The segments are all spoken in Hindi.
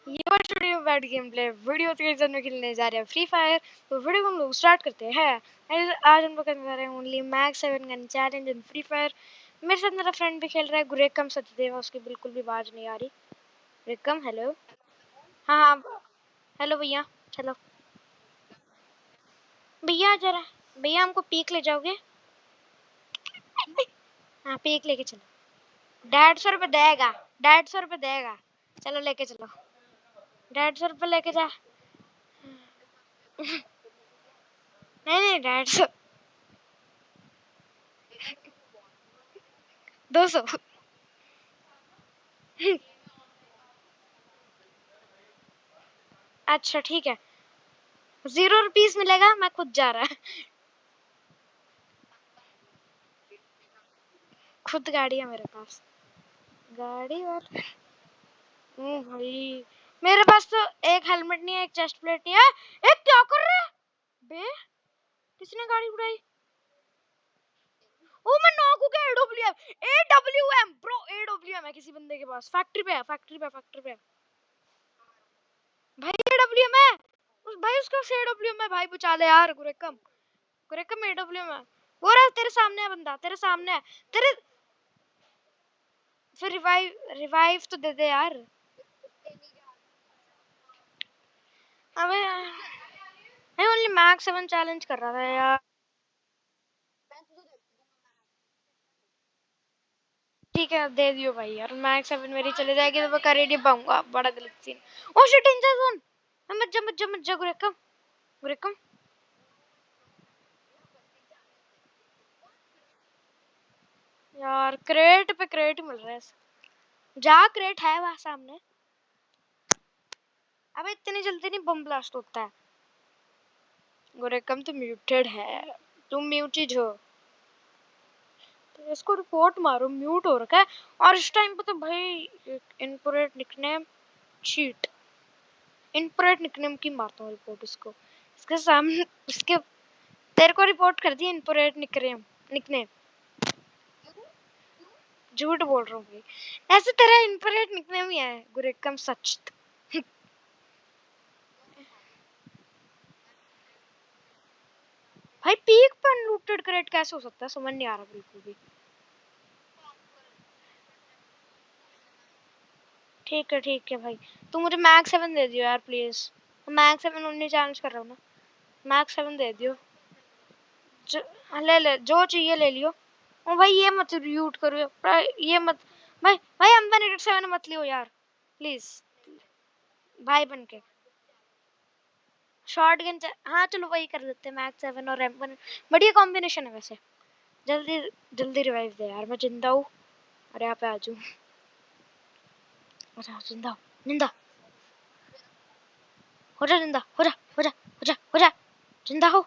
ये studio bad game play video season में खेलने जा रहे हैं फ्री फायर। तो वीडियो को हम लोग स्टार्ट करते हैं। आज हम लोग करने जा रहे हैं only max 7 gun challenge in free fire. मेरे साथ मेरा फ्रेंड भी खेल रहा है गुरेकम सचदेव, उसकी बिल्कुल भी आवाज नहीं आ रही। गुरेकम हेलो। हाँ हाँ हेलो भैया। चलो भैया जरा, भैया हमको पीक ले जाओगे? हाँ पीक लेके चलो। 150 रुपये देगा, 150 रुपये देगा। चलो लेके चलो, 150 रुपये लेके जा। नहीं नहीं 150, 200। अच्छा ठीक है, 0 रुपीज मिलेगा, मैं खुद जा रहा है। खुद गाड़ी है मेरे पास, गाड़ी और भाई मेरे पास तो एक हेलमेट नहीं है, एक चेस्ट प्लेट नहीं है। एक क्या कर रहा है बे? किसने गाड़ी उड़ाई? ओ मैं नॉक हो गया। एडब्ल्यूएम ब्रो, एडब्ल्यूएम है किसी बंदे के पास। फैक्ट्री पे है, फैक्ट्री पे, फैक्ट्री पे भाई। एडब्ल्यूएम है उस भाई, उसका एडब्ल्यूएम है भाई। बचा ले यार गुरेकम, गुरेकम एडब्ल्यूएम है। वो रहा तेरे सामने है बंदा, तेरे सामने है तेरे। फिर रिवाइव, रिवाइव तो दे दे यार। अबे मैं ओनली मैक्स 7 चैलेंज कर रहा था यार। ठीक है दे दियो भाई यार, मैक्स 7 मेरी चले जाएगी तो मैं कर ही नहीं पाऊंगा। बड़ा गलत scene. Oh shit danger zone. मत जा मत जा मत जा गुरेकम, गुरेकम। यार क्रेट पे क्रेट मिल रहा है। जा क्रेट है वहां सामने। अबे इतनी जल्दी नहीं बम ब्लास्ट होता है। गुरेकम तो म्यूटेड है, तुम म्यूटेड हो। तो इसको रिपोर्ट मारो, म्यूट हो रखा है। और इस टाइम पे तो भाई इनपोरेट निकनेम चीट, इनपोरेट निकनेम की मारता हूँ रिपोर्ट इसको। इसके सामने इसके, तेरे को रिपोर्ट कर दी इनपोरेट निकनेम, निकनेम। झूठ बोल रहा हूँ भाई, ऐसे तेरा इनपोरेट निकनेम ही है गुरेकम सच। भाई पीक पर लूटेड क्रेट कैसे हो सकता है, समझ नहीं आ रहा बिल्कुल भी। ठीक है भाई, तू मुझे मैक्स 7 दे दियो यार प्लीज। मैक्स 7 उन्हीं चैलेंज कर रहा हूँ ना। मैक्स 7 दे दियो। ले ले जो चाहिए ले लियो। ओ भाई ये मत यूट करो, ये मत। भाई भाई M187 मत लियो यार प्लीज, भाई बन के। शॉर्ट गन, हाँ चलो वही कर लेते हैं, मैक्स 7 और M1। बढ़िया कॉम्बिनेशन है वैसे। जल्दी जल्दी रिवाइव दे यार, मैं जिंदा हूँ और यहाँ पे आ जाऊँ। अच्छा जिंदा हूँ, जिंदा हो जा, जिंदा हो जा, हो जा, हो जा, हो जा, जिंदा हो।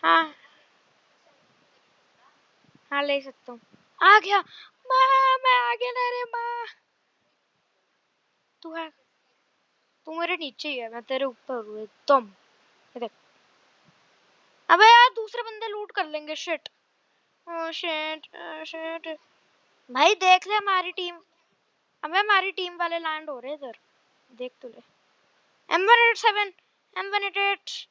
हाँ हाँ ले सकता हूँ। आ गया माँ, मैं आ गया ना रे माँ। तू है, तू मेरे नीचे ही है, मैं तेरे ऊपर हूँ एकदम। ये देख। अबे यार दूसरे बंदे लूट कर लेंगे। Shit, oh shit, shit. भाई देख ले हमारी टीम, अबे हमारी टीम वाले लैंड हो रहे इधर, देख तो ले। M187, M188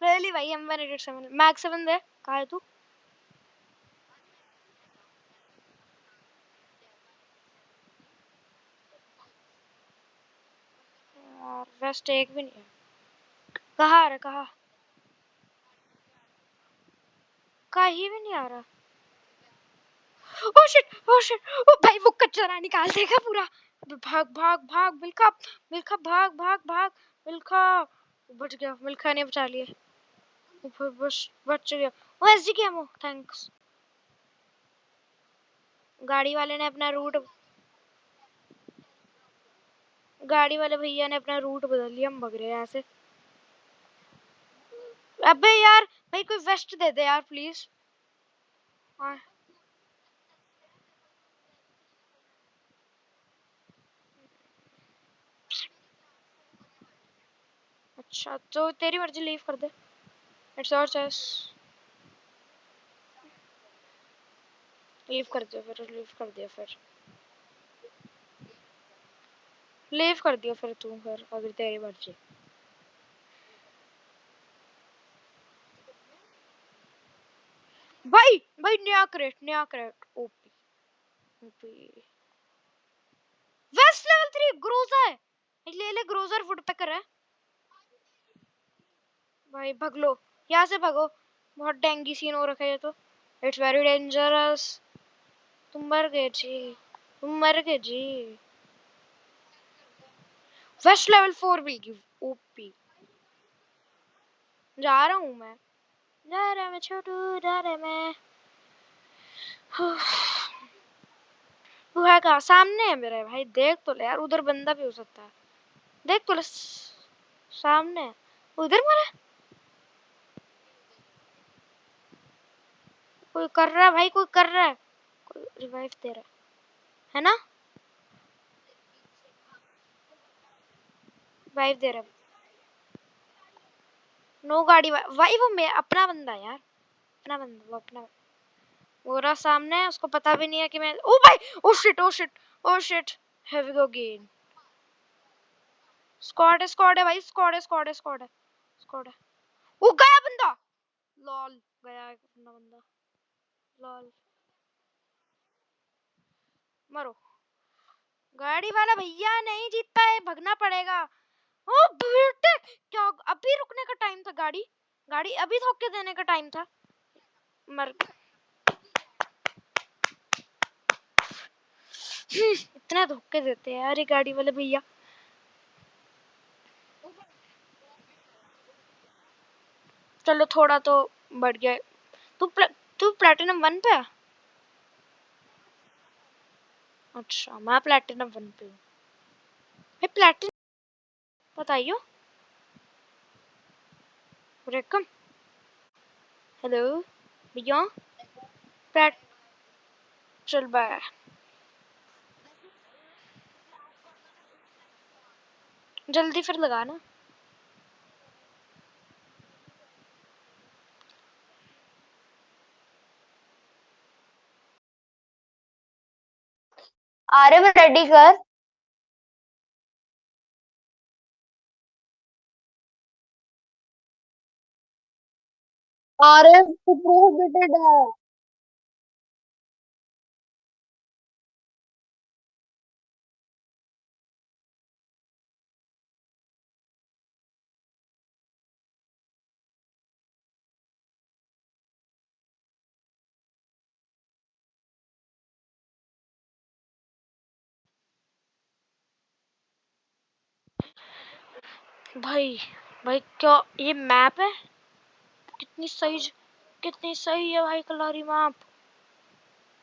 ले ली भाई। M187 मैक्स 7 दे। कहाँ है तू? यार वेस्ट एक भी नहीं है। कहाँ आ रहा, कहाँ? कहीं भी नहीं आ रहा। ओ शिट, ओ शिट, ओ भाई वो कचरा निकाल देगा पूरा। भाग भाग भाग मिल्खा, मिल्खा भाग भाग भाग। मिल्खा बच गया, मिल्खा ने बचा लिया। बस बच गया। ओ एसजी की एमो, थैंक्स। गाड़ी वाले ने अपना रूट, गाड़ी वाले भैया ने अपना रूट बदल लिया, हम भग रहे हैं ऐसे। अबे यार भाई कोई वेस्ट दे दे यार प्लीज। हाँ अच्छा तो तेरी मर्जी, लीव कर दे। It's your choice. लीव कर दिया फिर, लीव कर दिया फिर, लीव कर दिया फिर तू, फिर अगर तेरी मर्जी। भाई भाई नया crate OP OP. Vest level 3 Groza है, ले ले ग्रोजर वुड पेकर है। भाई भग लो, यहाँ से भगो, बहुत डेंगी सीन हो रखा है ये तो, इट्स वेरी डेंजरस। तुम मर गए जी, तुम मर गए जी। Vest level 4 will give OP. जा रहा हूँ मैं, जा रहा मैं छोटू, जा रहा मैं। तू है कहाँ? सामने है मेरे भाई, देख तो ले यार, उधर बंदा भी हो सकता है, देख तो ले, सामने है। उधर मरा, कोई कर रहा है भाई, कोई कर रहा है, कोई रिवाइव दे रहा है ना, रिवाइव दे रहा है। नो गाड़ी भाई, वो मैं अपना बंदा यार, अपना बंदा, वो अपना, वो रहा सामने है, उसको पता भी नहीं है कि मैं, ओ भाई, oh shit oh shit oh shit, here we go again. Squad है भाई, स्क्वाड है। वो गया बंदा, लॉल, गया एक अपना बंदा, लॉल। मरो, गाड़ी वाला भैया नहीं जीत पाए, भगना पड़ेगा। ओ बेटे, क्या अभी रुकने का टाइम था, गाड़ी गाड़ी अभी धोखे देने का टाइम था। मर इतना धोखे देते हैं यार ये गाड़ी वाले भैया। चलो थोड़ा तो बढ़ गया। तू प्लेटिनम 1 पे है? अच्छा, मैं प्लेटिनम 1 पे हूँ। भाई प्लेटिनम बताइयो, वेलकम, हेलो भैया, प्लेट, चल बाय। जल्दी फिर लगाना। अरे मैं रेडी कर। अरे प्रोहिबिटेड है। भाई भाई क्या ये मैप है, कितनी सही, कितनी सही है भाई कलारी मैप।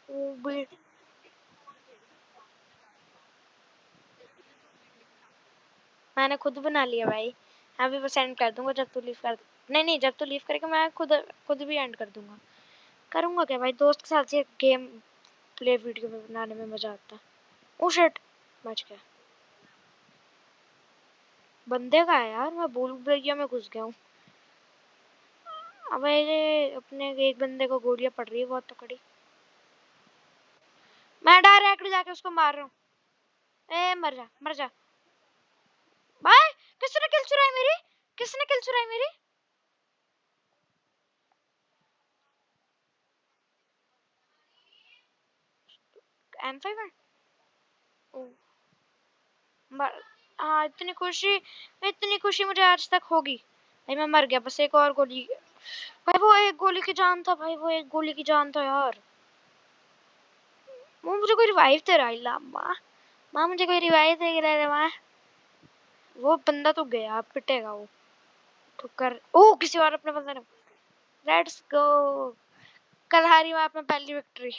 ओ बे, मैंने खुद बना लिया भाई, अभी बस एंड कर दूंगा जब तू लीव कर, नहीं नहीं, जब तू लीव करेगा मैं खुद खुद भी एंड कर दूंगा। करूंगा क्या भाई, दोस्त के साथ ये गेम प्ले वीडियो बनाने में मजा आता है। ओ शिट, बच गया। बंदे का है यार, मैं भूल भुलैया में घुस गया हूँ। अब ये अपने एक बंदे को गोलियां पड़ रही है बहुत तकड़ी, मैं डायरेक्ट जाके उसको मार रहा हूँ। ए मर जा, मर जा भाई। किसने किल चुराई मेरी, किसने किल चुराई मेरी? M5 है। ओ, हाँ, इतनी खुशी मुझे आज तक होगी। भाई मैं मर गया, बस एक और गोली, भाई वो एक गोली की जान था, भाई वो एक गोली की जान था यार। वो मुझे कोई रिवाइव दे रहा है, माँ माँ मुझे कोई रिवाइव दे रहा है माँ। वो बंदा तो गया, पिटेगा वो, ठुकर। ओ किसी और अपने बंदे ने, लेट्स गो, कलहारी मैप में पहली विक्ट्री,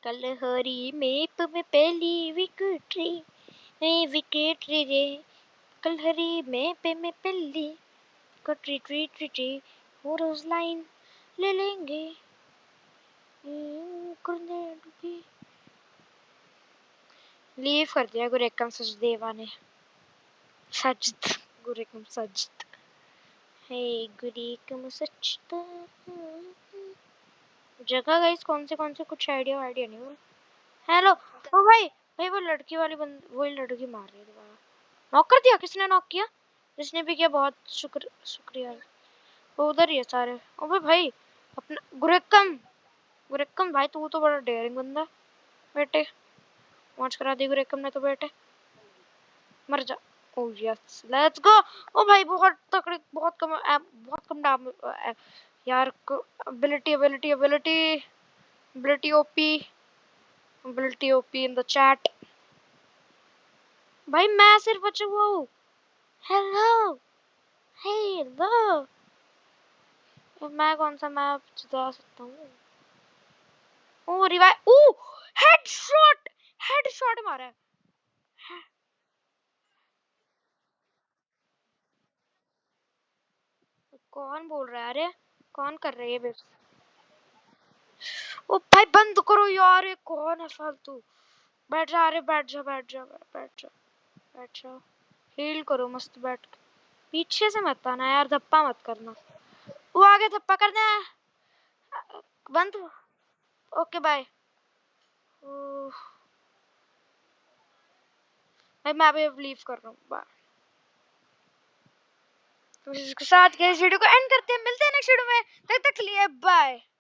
कलहारी मैप में पहली विक्ट्री, विक्ट्री रे, कलहरी मैप में पहली कट्री ट्री ट्री ट्री, होरोज लाइन ले लेंगे, लीव कर दिया गुरेकम सचदेवा ने, सचद, गुरेकम सचद, हे गुरेकम सचद, जगह गाइस कौन से कुछ आइडिया नहीं हो। हेलो ओ भाई, वो लड़की वाली वही लड़की मार रही है दोबारा। नॉक कर दिया, किसने नॉक किया? जिसने भी किया बहुत शुक्रिया। वो उधर ही है सारे। ओ भाई अपना गुरेक्कम भाई, तू तो बड़ा डेयरिंग बंदा है बेटे। मौज करा दी गुरेक्कम ने तो बेटे। मर जा। ओ यस लेट्स गो। ओ भाई बहुत तकड़ी, बहुत कम दाम यार। Ability ability ability ability OP, ability OP in the chat. भाई मैं सिर्फ बचा हुआ हूँ। हेलो हेलो, मैं कौन सा मैप जिता सकता हूँ? ओ रिवाइव, ओ हेडशॉट, हेडशॉट मारा है। कौन बोल रहा है? अरे कौन कर रही है बेब्स? ओ भाई बंद करो यार, ये कौन है फालतू? बैठ जा, अरे बैठ जा बैठ जा बैठ जा बैठ जा। हील करो मस्त बैठ के। पीछे से मत आना यार, धप्पा मत करना। वो आगे धप्पा करना है। बंद। Okay bye. भाई मैं अभी लीव कर रहा हूँ, बाय। तो इसके साथ के इस वीडियो को एंड करते हैं, मिलते हैं नेक्स्ट वीडियो में, तब तक के लिए बाय।